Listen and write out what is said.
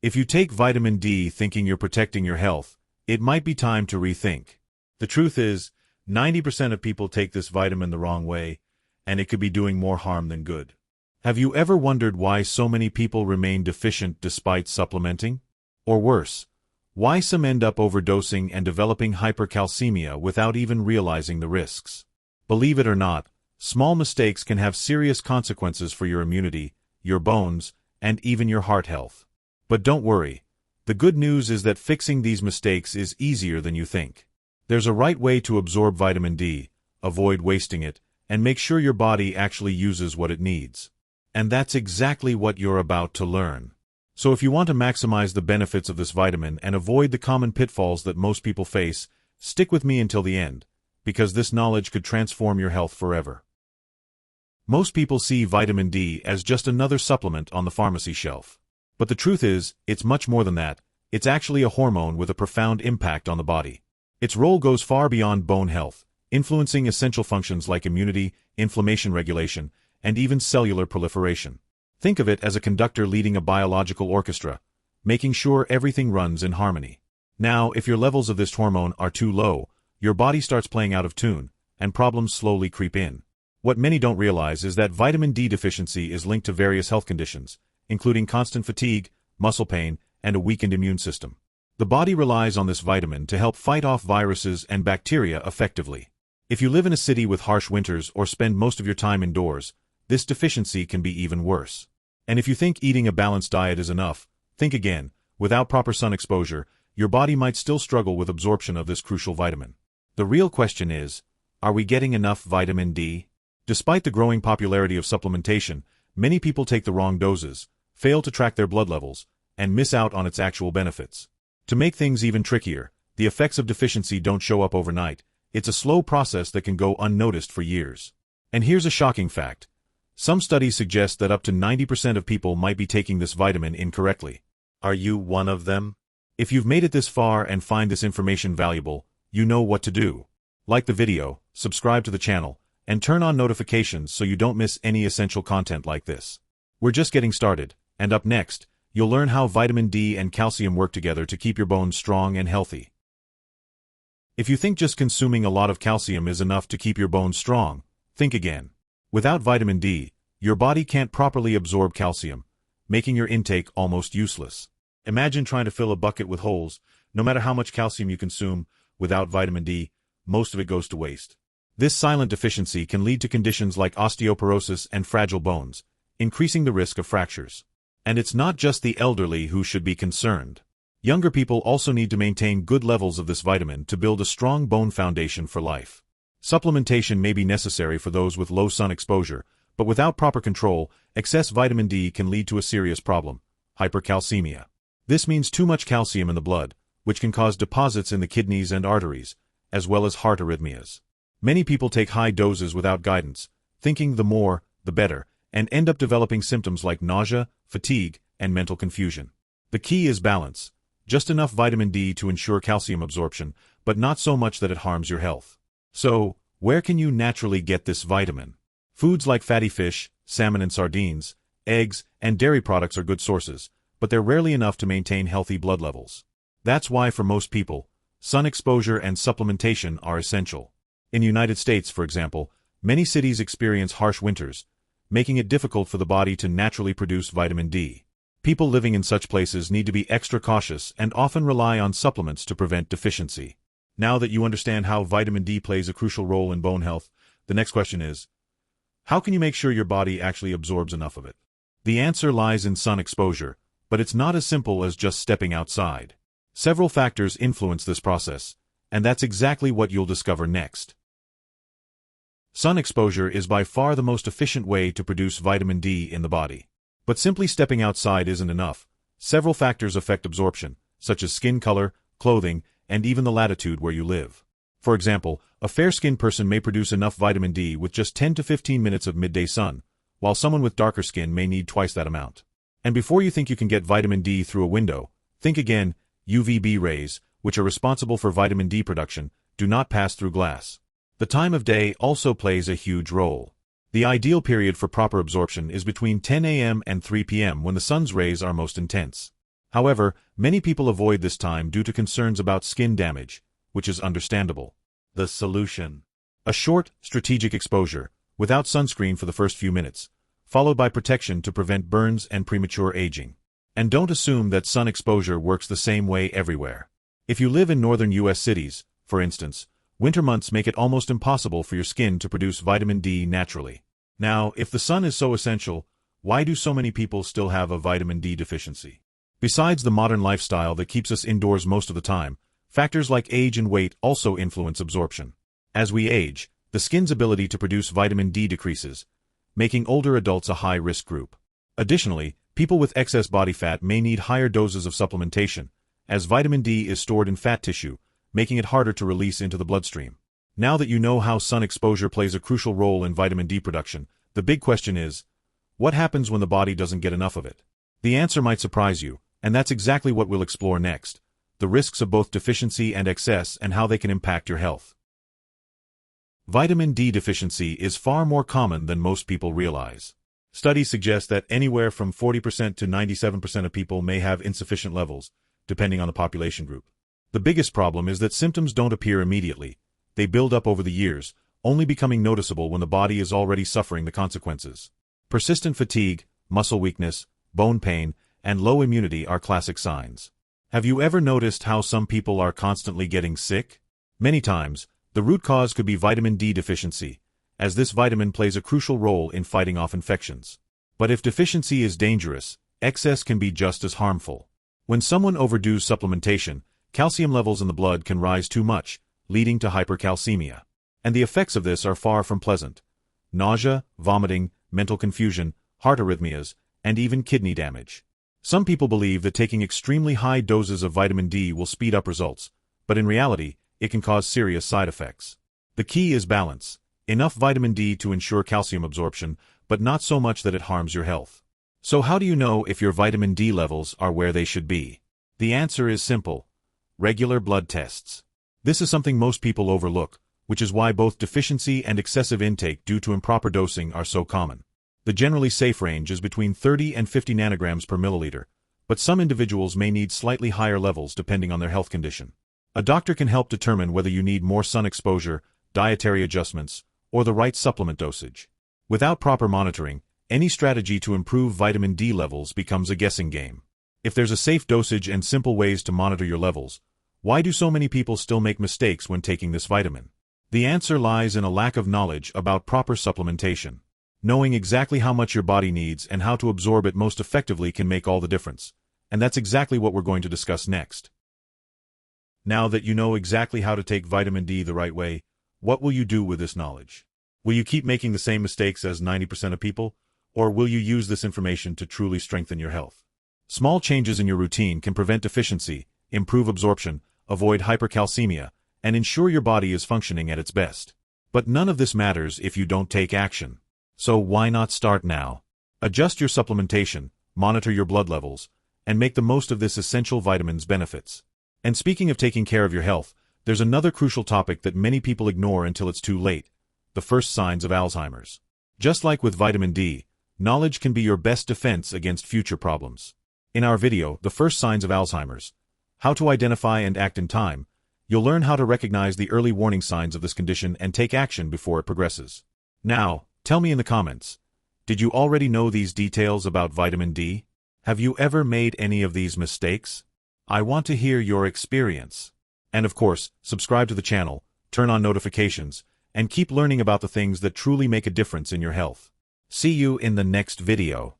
If you take vitamin D thinking you're protecting your health, it might be time to rethink. The truth is, 90% of people take this vitamin the wrong way, and it could be doing more harm than good. Have you ever wondered why so many people remain deficient despite supplementing? Or worse, why some end up overdosing and developing hypercalcemia without even realizing the risks? Believe it or not, small mistakes can have serious consequences for your immunity, your bones, and even your heart health. But don't worry. The good news is that fixing these mistakes is easier than you think. There's a right way to absorb vitamin D, avoid wasting it, and make sure your body actually uses what it needs. And that's exactly what you're about to learn. So if you want to maximize the benefits of this vitamin and avoid the common pitfalls that most people face, stick with me until the end, because this knowledge could transform your health forever. Most people see vitamin D as just another supplement on the pharmacy shelf. But the truth is, it's much more than that. It's actually a hormone with a profound impact on the body. Its role goes far beyond bone health, influencing essential functions like immunity, inflammation regulation, and even cellular proliferation. Think of it as a conductor leading a biological orchestra, making sure everything runs in harmony. Now, if your levels of this hormone are too low, your body starts playing out of tune, and problems slowly creep in. What many don't realize is that vitamin D deficiency is linked to various health conditions, including constant fatigue, muscle pain, and a weakened immune system. The body relies on this vitamin to help fight off viruses and bacteria effectively. If you live in a city with harsh winters or spend most of your time indoors, this deficiency can be even worse. And if you think eating a balanced diet is enough, think again. Without proper sun exposure, your body might still struggle with absorption of this crucial vitamin. The real question is, are we getting enough vitamin D? Despite the growing popularity of supplementation, many people take the wrong doses, fail to track their blood levels, and miss out on its actual benefits. To make things even trickier, the effects of deficiency don't show up overnight. It's a slow process that can go unnoticed for years. And here's a shocking fact. Some studies suggest that up to 90% of people might be taking this vitamin incorrectly. Are you one of them? If you've made it this far and find this information valuable, you know what to do. Like the video, subscribe to the channel, and turn on notifications so you don't miss any essential content like this. We're just getting started, and up next, you'll learn how vitamin D and calcium work together to keep your bones strong and healthy. If you think just consuming a lot of calcium is enough to keep your bones strong, think again. Without vitamin D, your body can't properly absorb calcium, making your intake almost useless. Imagine trying to fill a bucket with holes. No matter how much calcium you consume, without vitamin D, most of it goes to waste. This silent deficiency can lead to conditions like osteoporosis and fragile bones, increasing the risk of fractures. And it's not just the elderly who should be concerned. Younger people also need to maintain good levels of this vitamin to build a strong bone foundation for life. Supplementation may be necessary for those with low sun exposure, but without proper control, excess vitamin D can lead to a serious problem: hypercalcemia. This means too much calcium in the blood, which can cause deposits in the kidneys and arteries, as well as heart arrhythmias. Many people take high doses without guidance, thinking the more, the better, and end up developing symptoms like nausea, fatigue, and mental confusion. The key is balance. Just enough vitamin D to ensure calcium absorption, but not so much that it harms your health. So, where can you naturally get this vitamin? Foods like fatty fish, salmon and sardines, eggs, and dairy products are good sources, but they're rarely enough to maintain healthy blood levels. That's why for most people, sun exposure and supplementation are essential. In the United States, for example, many cities experience harsh winters, making it difficult for the body to naturally produce vitamin D. People living in such places need to be extra cautious and often rely on supplements to prevent deficiency. Now that you understand how vitamin D plays a crucial role in bone health, the next question is, how can you make sure your body actually absorbs enough of it? The answer lies in sun exposure, but it's not as simple as just stepping outside. Several factors influence this process, and that's exactly what you'll discover next. Sun exposure is by far the most efficient way to produce vitamin D in the body. But simply stepping outside isn't enough. Several factors affect absorption, such as skin color, clothing, and even the latitude where you live. For example, a fair-skinned person may produce enough vitamin D with just 10 to 15 minutes of midday sun, while someone with darker skin may need twice that amount. And before you think you can get vitamin D through a window, think again. UVB rays, which are responsible for vitamin D production, do not pass through glass. The time of day also plays a huge role. The ideal period for proper absorption is between 10 a.m. and 3 p.m. when the sun's rays are most intense. However, many people avoid this time due to concerns about skin damage, which is understandable. The solution: a short, strategic exposure, without sunscreen for the first few minutes, followed by protection to prevent burns and premature aging. And don't assume that sun exposure works the same way everywhere. If you live in northern U.S. cities, for instance, winter months make it almost impossible for your skin to produce vitamin D naturally. Now, if the sun is so essential, why do so many people still have a vitamin D deficiency? Besides the modern lifestyle that keeps us indoors most of the time, factors like age and weight also influence absorption. As we age, the skin's ability to produce vitamin D decreases, making older adults a high-risk group. Additionally, people with excess body fat may need higher doses of supplementation, as vitamin D is stored in fat tissue, making it harder to release into the bloodstream. Now that you know how sun exposure plays a crucial role in vitamin D production, the big question is, what happens when the body doesn't get enough of it? The answer might surprise you, and that's exactly what we'll explore next: the risks of both deficiency and excess and how they can impact your health. Vitamin D deficiency is far more common than most people realize. Studies suggest that anywhere from 40% to 97% of people may have insufficient levels, depending on the population group. The biggest problem is that symptoms don't appear immediately. They build up over the years, only becoming noticeable when the body is already suffering the consequences. Persistent fatigue, muscle weakness, bone pain, and low immunity are classic signs. Have you ever noticed how some people are constantly getting sick? Many times, the root cause could be vitamin D deficiency, as this vitamin plays a crucial role in fighting off infections. But if deficiency is dangerous, excess can be just as harmful. When someone overdoes supplementation, calcium levels in the blood can rise too much, leading to hypercalcemia. And the effects of this are far from pleasant: nausea, vomiting, mental confusion, heart arrhythmias, and even kidney damage. Some people believe that taking extremely high doses of vitamin D will speed up results, but in reality, it can cause serious side effects. The key is balance: enough vitamin D to ensure calcium absorption, but not so much that it harms your health. So how do you know if your vitamin D levels are where they should be? The answer is simple: regular blood tests. This is something most people overlook, which is why both deficiency and excessive intake due to improper dosing are so common. The generally safe range is between 30 and 50 nanograms per milliliter, but some individuals may need slightly higher levels depending on their health condition. A doctor can help determine whether you need more sun exposure, dietary adjustments, or the right supplement dosage. Without proper monitoring, any strategy to improve vitamin D levels becomes a guessing game. If there's a safe dosage and simple ways to monitor your levels, why do so many people still make mistakes when taking this vitamin? The answer lies in a lack of knowledge about proper supplementation. Knowing exactly how much your body needs and how to absorb it most effectively can make all the difference. And that's exactly what we're going to discuss next. Now that you know exactly how to take vitamin D the right way, what will you do with this knowledge? Will you keep making the same mistakes as 90% of people, or will you use this information to truly strengthen your health? Small changes in your routine can prevent deficiency, improve absorption, avoid hypercalcemia, and ensure your body is functioning at its best. But none of this matters if you don't take action. So why not start now? Adjust your supplementation, monitor your blood levels, and make the most of this essential vitamin's benefits. And speaking of taking care of your health, there's another crucial topic that many people ignore until it's too late: the first signs of Alzheimer's. Just like with vitamin D, knowledge can be your best defense against future problems. In our video, The First Signs of Alzheimer's, How to Identify and Act in Time, you'll learn how to recognize the early warning signs of this condition and take action before it progresses. Now, tell me in the comments, did you already know these details about vitamin D? Have you ever made any of these mistakes? I want to hear your experience. And of course, subscribe to the channel, turn on notifications, and keep learning about the things that truly make a difference in your health. See you in the next video.